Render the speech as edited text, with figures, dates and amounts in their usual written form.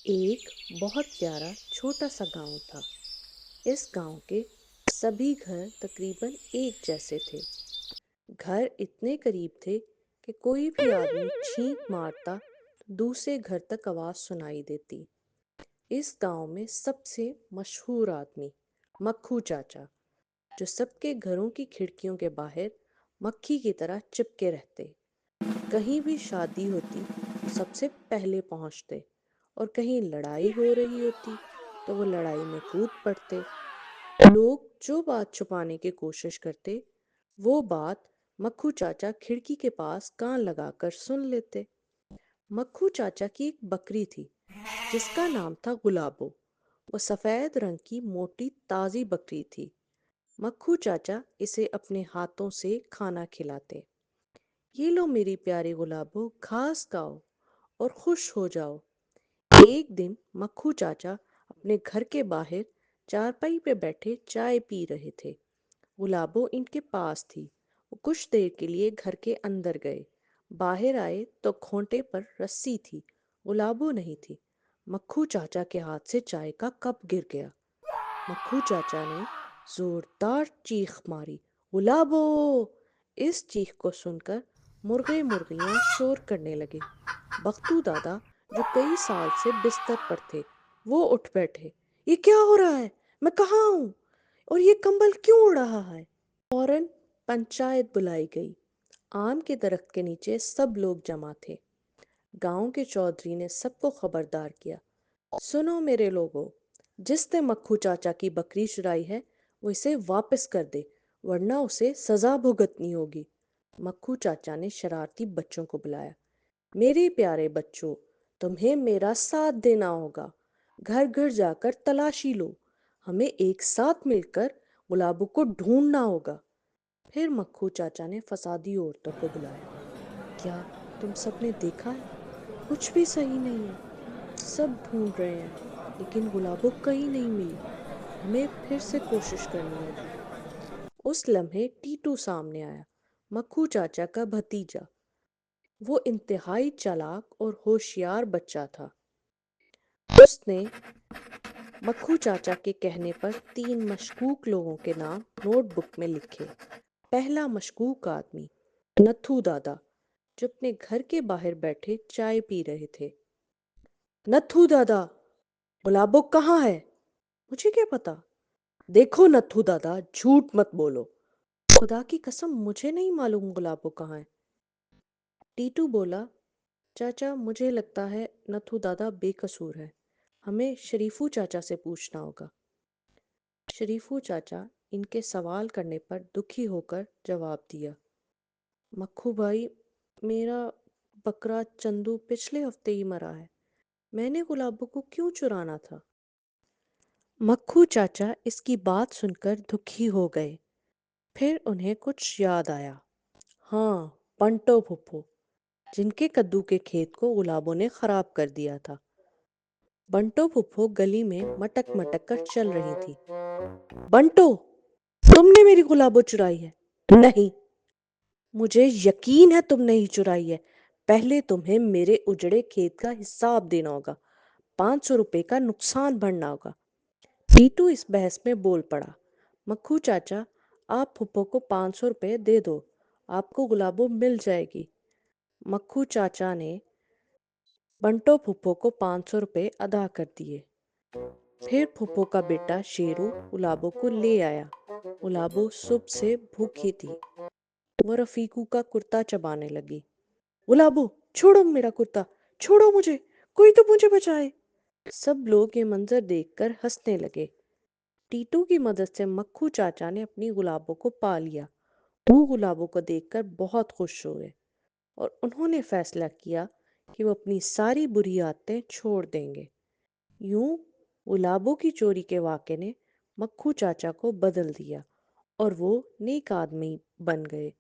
एक बहुत प्यारा छोटा सा गांव था। इस गांव के सभी घर तकरीबन एक जैसे थे। घर इतने करीब थे कि कोई भी आदमी छींक मारता तो दूसरे घर तक आवाज सुनाई देती। इस गांव में सबसे मशहूर आदमी मक्खू चाचा, जो सबके घरों की खिड़कियों के बाहर मक्खी की तरह चिपके रहते। कहीं भी शादी होती तो सबसे पहले पहुंचते, और कहीं लड़ाई हो रही होती तो वो लड़ाई में कूद पड़ते। लोग जो बात छुपाने की कोशिश करते, वो बात मक्खू चाचा खिड़की के पास कान लगाकर सुन लेते। मक्खू चाचा की एक बकरी थी जिसका नाम था गुलाबो। वो सफेद रंग की मोटी ताजी बकरी थी। मक्खू चाचा इसे अपने हाथों से खाना खिलाते। ये लो मेरी प्यारी गुलाबो, घास खाओ और खुश हो जाओ। एक दिन मक्खू चाचा अपने घर के बाहर चारपाई पे बैठे चाय पी रहे थे। गुलाबो इनके पास थी। वो कुछ देर के लिए घर के अंदर गए। बाहर आए तो खोंटे पर रस्सी थी, गुलाबो नहीं थी। मक्खू चाचा के हाथ से चाय का कप गिर गया। मक्खू चाचा ने जोरदार चीख मारी, गुलाबो! इस चीख को सुनकर मुर्गे मुर्गियां शोर करने लगे। बख्तू दादा, जो कई साल से बिस्तर पर थे, वो उठ बैठे। ये क्या हो रहा है? मैं कहाँ हूँ? और ये कंबल क्यों उड़ रहा है? फौरन पंचायत बुलाई गई। आम के दरख्त के नीचे सब लोग जमा थे। गांव के चौधरी ने सबको खबरदार किया, सुनो मेरे लोगों, जिसने मक्खू चाचा की बकरी चुराई है वो इसे वापस कर दे, वरना उसे सजा भुगतनी होगी। मक्खू चाचा ने शरारती बच्चों को बुलाया। मेरे प्यारे बच्चों, तुम्हें मेरा साथ देना होगा। घर घर जाकर तलाशी लो। हमें एक साथ मिलकर गुलाबों को ढूंढना होगा। फिर मक्खू चाचा ने फसादी औरतों को बुलाया। क्या तुम सबने देखा है? कुछ भी सही नहीं है। सब ढूंढ रहे हैं, लेकिन गुलाबो कहीं नहीं मिली। हमें फिर से कोशिश करनी होगी। उस लम्हे टीटू सामने आया, मक्खू चाचा का भतीजा। वो इंतहाई चालाक और होशियार बच्चा था। उसने मक्खू चाचा के कहने पर 3 मशकूक लोगों के नाम नोटबुक में लिखे। पहला मशकूक आदमी नथु दादा, जो अपने घर के बाहर बैठे चाय पी रहे थे। नथु दादा, गुलाबो कहाँ है? मुझे क्या पता। देखो नथु दादा, झूठ मत बोलो। खुदा की कसम, मुझे नहीं मालूम गुलाबो कहाँ है। टीटू बोला, चाचा मुझे लगता है नथु दादा बेकसूर है। हमें शरीफू चाचा से पूछना होगा। शरीफू चाचा इनके सवाल करने पर दुखी होकर जवाब दिया, मक्खू भाई, मेरा बकरा चंदू पिछले हफ्ते ही मरा है। मैंने गुलाबो को क्यों चुराना था? मक्खू चाचा इसकी बात सुनकर दुखी हो गए। फिर उन्हें कुछ याद आया। हाँ, बंटो फुफ्फो, जिनके कद्दू के खेत को गुलाबों ने खराब कर दिया था। बंटो फुफ्फो गली में मटक मटक कर चल रही थी। बंटो, तुमने मेरी गुलाबो चुराई है? नहीं। मुझे यकीन है तुमने ही चुराई है। पहले तुम्हें मेरे उजड़े खेत का हिसाब देना होगा। 500 रुपए का नुकसान भरना होगा। टीटू इस बहस में बोल पड़ा। मक्खू चाचा, आप फुप्पो को 500 रुपए दे दो, आपको गुलाबो मिल जाएगी। मक्खू चाचा ने बंटो फुप्पो को 500 रुपए अदा कर दिए। फिर फुप्पो का बेटा शेरू गुलाबो को ले आया। गुलाबो सुबह से भूखी थी। वो रफीकू का कुर्ता चबाने लगी। गुलाबो, छोड़ो मेरा कुर्ता, छोड़ो मुझे, कोई तो मुझे बचाए। सब लोग ये मंजर देखकर हंसने लगे। टीटू की मदद से मक्खू चाचा ने अपनी गुलाबो को पा लिया। वो गुलाबो को देखकर बहुत खुश हुए और उन्होंने फैसला किया कि वो अपनी सारी बुरी आदतें छोड़ देंगे। यूं गुलाबों की चोरी के वाक़े ने मक्खू चाचा को बदल दिया और वो नेक आदमी बन गए।